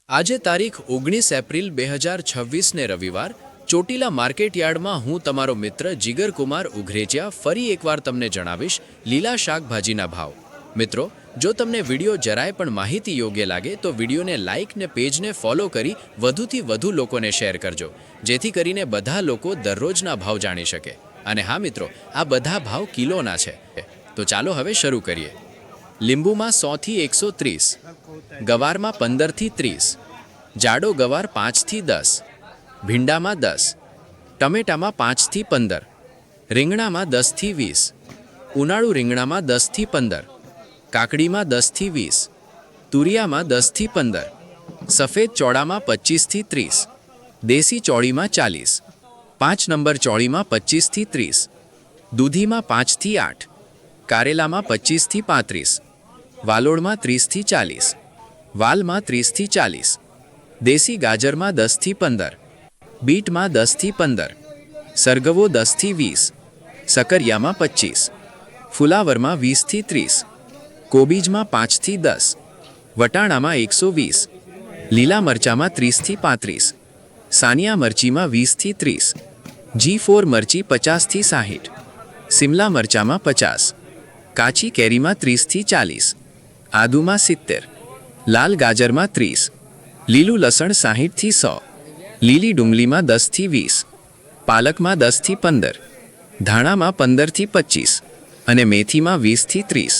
આજે તારીખ 19 એપ્રિલ 2026 રવિવાર ચોટીલા માર્કેટયાર્ડમાં હું તમારો મિત્ર જીગરકુમાર ઉઘરેચિયા ફરી એકવાર તમને જણાવીશ લીલા શાકભાજીના ભાવ। મિત્રો, જો તમને વિડીયો જરાય પણ માહિતી યોગ્ય લાગે તો વિડીયોને લાઇક ને પેજને ફોલો કરી વધુથી વધુ લોકોને શેર કરજો, જેથી કરીને બધા લોકો દરરોજના ભાવ જાણી શકે। અને હા મિત્રો, આ બધા ભાવ કિલોના છે, તો ચાલો હવે શરૂ કરીએ। લીંબુમાં 100 થી 130, ગવારમાં 15 થી 30, જાડો ગવાર 5 થી 10, ભીંડામાં 10, ટમેટામાં 5 થી 15, રીંગણામાં 10 થી 20, ઉનાળુ રીંગણામાં 10 થી 15, કાકડીમાં 10 થી 20, તુરિયામાં 10 થી 15, સફેદ ચોળામાં 25 થી 30, દેશી ચોળીમાં 40, 5 નંબર ચોળીમાં 25 થી 30, દૂધીમાં 5 થી 8, કારેલામાં 25 થી 35, વાલોડમાં 30 થી 40, વાલમાં 30 થી 40, દેશી ગાજરમાં 10 થી 15, બીટમાં 10 થી 15, સરગવો 10 થી 20, સકરિયામાં 25, ફુલાવરમાં 20 થી 30, કોબીજમાં 5 થી 10, વટાણામાં 120, લીલા મરચામાં 30 થી 35, સાનિયા મરચીમાં 20 થી 30, G4 મરચી 50 થી 60, સિમલા મરચામાં 50, કાચી કેરીમાં 30 થી 40, આદુમાં 70, લાલ ગાજરમાં 30, લીલું લસણ 60 થી 100, લીલી ડુંગળીમાં 10 થી 20, પાલકમાં 10 થી 15, ધાણામાં 15 થી 25 અને મેથીમાં 20 થી 30।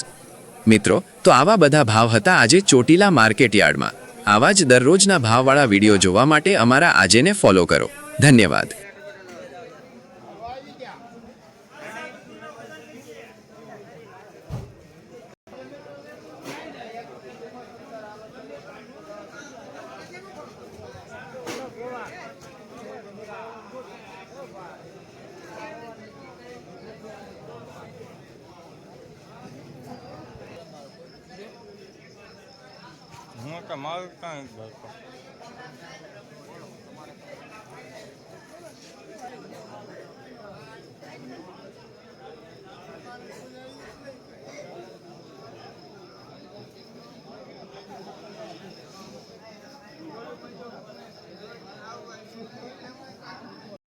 મિત્રો, તો આવા બધા ભાવ હતા આજે ચોટીલા માર્કેટયાર્ડમાં। આવા જ દરરોજના ભાવવાળા વિડીયો જોવા માટે અમારા આજેને ફોલો કરો। ધન્યવાદ। હું તો મારું કાંઈ